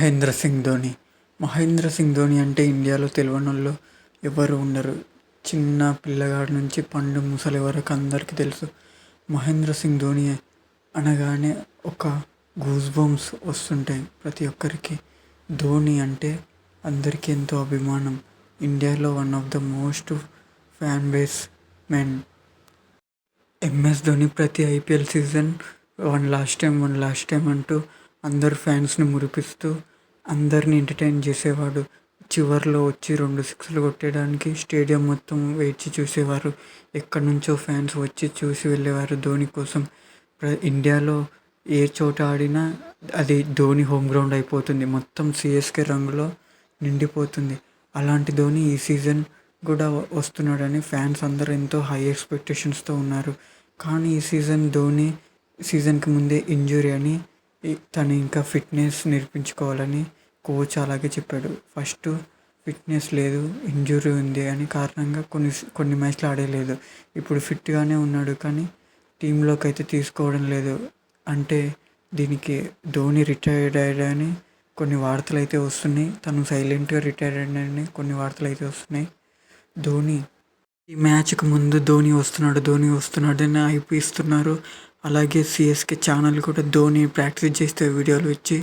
మహేంద్ర సింగ్ ధోని. మహేంద్ర సింగ్ ధోని అంటే ఇండియాలో తెలియనోళ్ళు ఎవరు ఉండరు. చిన్న పిల్లగాడి నుంచి పండు ముసలి వరకు అందరికీ తెలుసు. మహేంద్ర సింగ్ ధోని అనగానే ఒక గూస్ బంప్స్ వస్తుంటాయి ప్రతి ఒక్కరికి. ధోని అంటే అందరికీ ఎంతో అభిమానం. ఇండియాలో one of the most fan base men. MS Dhoni ప్రతి IPL season one last time అంటూ అందరు ఫ్యాన్స్ని మురిపిస్తూ అందరిని ఎంటర్టైన్ చేసేవాడు. చివర్లో వచ్చి 2 సిక్స్లు కొట్టేయడానికి స్టేడియం మొత్తం వేచి చూసేవారు. ఎక్కడి నుంచో ఫ్యాన్స్ వచ్చి చూసి వెళ్ళేవారు ధోని కోసం. ఇండియాలో ఏ చోట ఆడినా అది ధోని హోమ్ గ్రౌండ్ అయిపోతుంది. మొత్తం సిఎస్కే రంగులో నిండిపోతుంది. అలాంటి ధోని ఈ సీజన్ కూడా వస్తున్నాడని ఫ్యాన్స్ అందరూ ఎంతో హై ఎక్స్పెక్టేషన్స్తో ఉన్నారు. కానీ ఈ సీజన్ ధోని సీజన్కి ముందే ఇంజురీ అని తను ఇంకా ఫిట్నెస్ నేర్పించుకోవాలని కోచ్ అలాగే చెప్పాడు. ఫస్ట్ ఫిట్నెస్ లేదు, ఇంజురీ ఉంది అని కారణంగా కొన్ని మ్యాచ్లు ఆడలేదు. ఇప్పుడు ఫిట్గానే ఉన్నాడు కానీ టీంలోకి అయితే తీసుకోవడం లేదు. అంటే దీనికి ధోని రిటైర్డ్ అయ్యాడని కొన్ని వార్తలు అయితే వస్తున్నాయి. తను సైలెంట్గా రిటైర్ అయ్యాడని కొన్ని వార్తలు అయితే వస్తున్నాయి. ధోని ఈ మ్యాచ్కి ముందు ధోని వస్తున్నాడు అని హైప్ ఇస్తున్నారు. అలాగే సిఎస్కే ఛానల్ కూడా ధోని ప్రాక్టీస్ చేస్తే వీడియోలు ఇచ్చి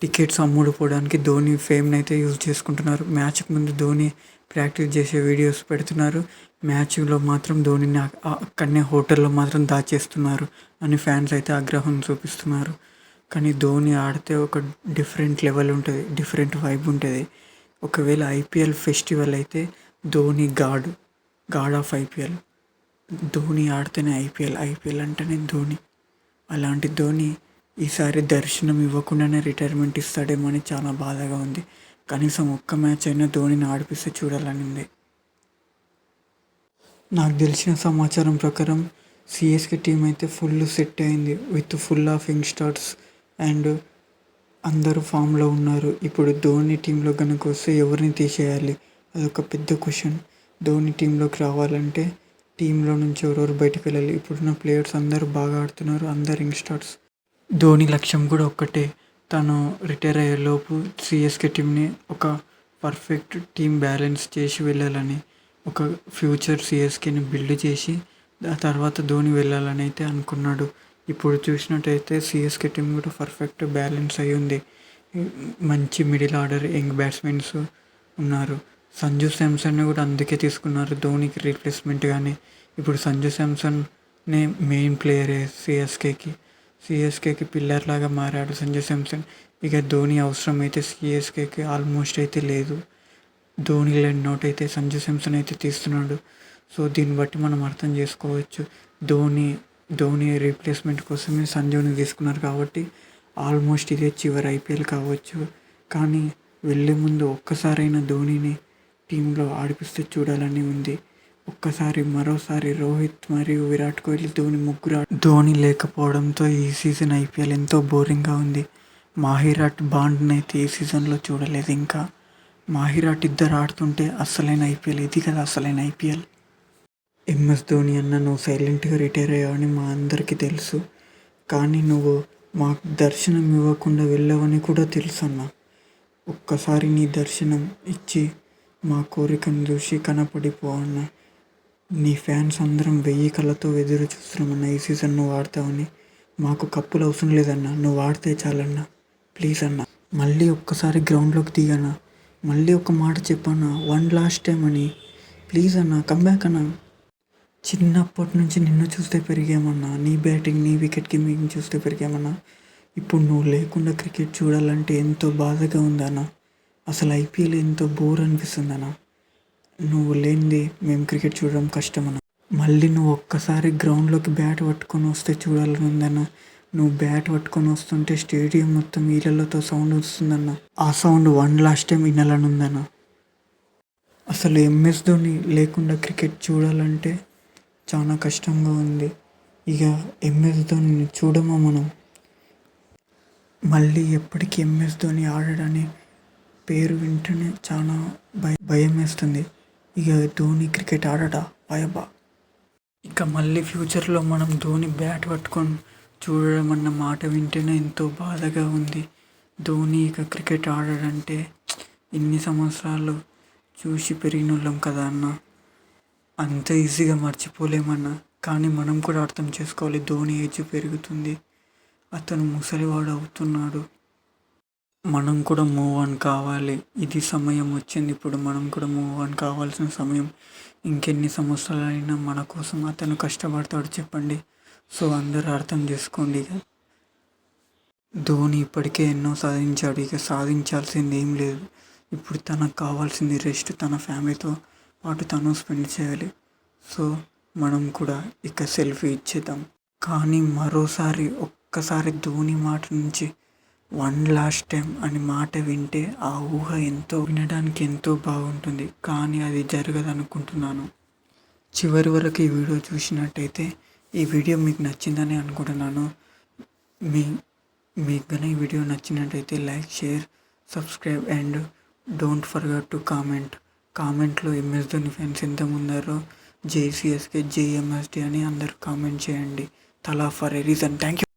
టికెట్స్ అమ్ముడుపోవడానికి ధోని ఫేమ్ని అయితే యూజ్ చేసుకుంటున్నారు. మ్యాచ్కి ముందు ధోని ప్రాక్టీస్ చేసే వీడియోస్ పెడుతున్నారు. మ్యాచ్లో మాత్రం ధోనిని అక్కడనే హోటల్లో మాత్రం దాచేస్తున్నారు అని ఫ్యాన్స్ అయితే ఆగ్రహం చూపిస్తున్నారు. కానీ ధోని ఆడితే ఒక డిఫరెంట్ లెవెల్ ఉంటుంది, డిఫరెంట్ వైబ్ ఉంటుంది. ఒకవేళ ఐపీఎల్ ఫెస్టివల్ అయితే Dhoni god of IPL. Dhoni ఆడితేనే ఐపీఎల్ అంటేనే ధోని. అలాంటి ధోని ఈసారి దర్శనం ఇవ్వకుండానే రిటైర్మెంట్ ఇస్తాడేమో అని చాలా బాధగా ఉంది. కనీసం ఒక్క మ్యాచ్ అయినా ధోనిని ఆడిపిస్తే చూడాలని ఉంది. నాకు తెలిసిన సమాచారం ప్రకారం సిఎస్కే టీం అయితే ఫుల్ సెట్ అయింది with full of youngsters and అందరూ ఫామ్లో ఉన్నారు. ఇప్పుడు ధోని టీంలో కనుక వస్తే ఎవరిని తీసేయాలి, అదొక పెద్ద క్వశ్చన్. ధోని టీంలోకి రావాలంటే టీంలో నుంచి ఎవరెవరు బయటకు వెళ్ళాలి. ఇప్పుడున్న ప్లేయర్స్ అందరూ బాగా ఆడుతున్నారు, అందరు యంగ్స్టర్స్. ధోని లక్ష్యం కూడా ఒక్కటే, తను రిటైర్ అయ్యేలోపు సిఎస్కే టీంని ఒక పర్ఫెక్ట్ టీం బ్యాలెన్స్ చేసి వెళ్ళాలని, ఒక ఫ్యూచర్ సిఎస్కేని బిల్డ్ చేసి ఆ తర్వాత ధోని వెళ్ళాలని అయితే అనుకున్నాడు. ఇప్పుడు చూసినట్టయితే సిఎస్కే టీం కూడా పర్ఫెక్ట్ బ్యాలెన్స్ అయి ఉంది. మంచి మిడిల్ ఆర్డర్ యంగ్ బ్యాట్స్మెన్స్ ఉన్నారు. సంజు శాంసన్ని కూడా అందుకే తీసుకున్నారు ధోనికి రీప్లేస్మెంట్గానే. ఇప్పుడు సంజు శాంసన్నే మెయిన్ ప్లేయరే సిఎస్కేకి పిల్లర్ లాగా మారాడు సంజు శాంసన్. ఇక ధోని అవసరం అయితే సిఎస్కేకి ఆల్మోస్ట్ అయితే లేదు. ధోని లెన్ అవుట్ అయితే సంజు శాంసన్ అయితే తీస్తున్నాడు. సో దీన్ని బట్టి మనం అర్థం చేసుకోవచ్చు ధోని రీప్లేస్మెంట్ కోసమే సంజుని తీసుకున్నారు కాబట్టి ఆల్మోస్ట్ ఇదే చివరి ఐపీఎల్ కావచ్చు. కానీ వెళ్ళే ముందు ఒక్కసారైనా ధోనిని టీంలో ఆడిపిస్తే చూడాలని ఉంది. మరోసారి రోహిత్ మరియు విరాట్ కోహ్లీ ధోని లేకపోవడంతో ఈ సీజన్ ఐపీఎల్ ఎంతో బోరింగ్గా ఉంది. మాహిరాట్ బాండ్ని అయితే ఈ సీజన్లో చూడలేదు. ఇంకా మాహిరాట్ ఇద్దరు ఆడుతుంటే అసలైన ఐపీఎల్ ఇది కదా, అసలైన ఐపీఎల్. ఎంఎస్ ధోని అన్న నువ్వు సైలెంట్గా రిటైర్ అయ్యావని మా అందరికీ తెలుసు. కానీ నువ్వు మాకు దర్శనం ఇవ్వకుండా వెళ్ళావని కూడా తెలుసు అన్న. ఒక్కసారి నీ దర్శనం ఇచ్చి మా కోరికను చూసి కనపడిపో అన్న. నీ ఫ్యాన్స్ అందరం 1000 కళ్ళతో ఎదురు చూస్తున్నామన్న ఈ సీజన్ నువ్వు ఆడతావని. మాకు కప్పులు అవసరం లేదన్నా, నువ్వు ఆడితే చాలన్నా, ప్లీజ్ అన్న. మళ్ళీ ఒక్కసారి గ్రౌండ్లోకి దిగన్నా, మళ్ళీ ఒక మాట చెప్పన్నా, వన్ లాస్ట్ టైం అని, ప్లీజ్ అన్న కంబ్యాక్ అన్న. చిన్నప్పటి నుంచి నిన్ను చూస్తే పెరిగామన్నా, నీ బ్యాటింగ్ నీ వికెట్ కీపింగ్ చూస్తే పెరిగామన్నా. ఇప్పుడు నువ్వు లేకుండా క్రికెట్ చూడాలంటే ఎంతో బాధగా ఉందన్నా. అసలు ఐపీఎల్ ఎంతో బోర్ అనిపిస్తుందన్నా. నువ్వు లేనిది మేము క్రికెట్ చూడడం కష్టమన్నా. మళ్ళీ నువ్వు ఒక్కసారి గ్రౌండ్లోకి బ్యాట్ పట్టుకొని వస్తే చూడాలని ఉందన్నా. నువ్వు బ్యాట్ పట్టుకొని వస్తుంటే స్టేడియం మొత్తం ఈలలతో సౌండ్ వస్తుందన్నా. ఆ సౌండ్ వన్ లాస్ట్ టైం వినాలని ఉందన్నా. అసలు ఎంఎస్ ధోని లేకుండా క్రికెట్ చూడాలంటే చాలా కష్టంగా ఉంది. ఇక ఎంఎస్ ధోనిని చూడమా మనం. మళ్ళీ ఎప్పటికీ ఎంఎస్ ధోని ఆడడని పేరు వింటేనే చాలా భయం వేస్తుంది. ఇక ధోని క్రికెట్ ఆడడా భయబా. ఇక మళ్ళీ ఫ్యూచర్లో మనం ధోని బ్యాట్ పట్టుకొని చూడడం అన్న మాట వింటేనే ఎంతో బాధగా ఉంది. ధోని ఇక క్రికెట్ ఆడాడంటే ఇన్ని సంవత్సరాలు చూసి పెరిగినోళ్ళం కదా అన్న, అంత ఈజీగా మర్చిపోలేమన్నా. కానీ మనం కూడా అర్థం చేసుకోవాలి, ధోని ఏజ్ పెరుగుతుంది, అతను ముసలివాడు అవుతున్నాడు, మనం కూడా మూవ్ ఆన్ కావాలి. ఇది సమయం వచ్చింది, ఇప్పుడు మనం కూడా మూవ్ ఆన్ కావాల్సిన సమయం. ఇంకెన్ని సంవత్సరాలైనా మన కోసం అతను కష్టపడతాడు చెప్పండి. సో అందరూ అర్థం చేసుకోండి. ధోని ఇప్పటికే ఎన్నో సాధించాడు, ఇక సాధించాల్సింది ఏం లేదు. ఇప్పుడు తనకు కావాల్సింది రెస్ట్, తన ఫ్యామిలీతో పాటు తను స్పెండ్ చేయాలి. సో మనం కూడా ఇక సెల్ఫీ ఇచ్చేద్దాం. కానీ మరోసారి ఒక్కసారి ధోని మాట నుంచి వన్ లాస్ట్ టైం అని మాట వింటే ఆ ఊహ ఎంతో వినడానికి ఎంతో బాగుంటుంది, కానీ అది జరగదు అనుకుంటున్నాను. చివరి వరకు ఈ వీడియో చూసినట్టయితే ఈ వీడియో మీకు నచ్చిందని అనుకుంటున్నాను. మీకు కానీ ఈ వీడియో నచ్చినట్టయితే like, share, subscribe and don't forget to కామెంట్లో MS ధోని ఫ్యాన్స్ ఎంతమంది ఉన్నారో JCSK JMSD అని అందరూ కామెంట్ చేయండి. తలా for a reason. Thank you.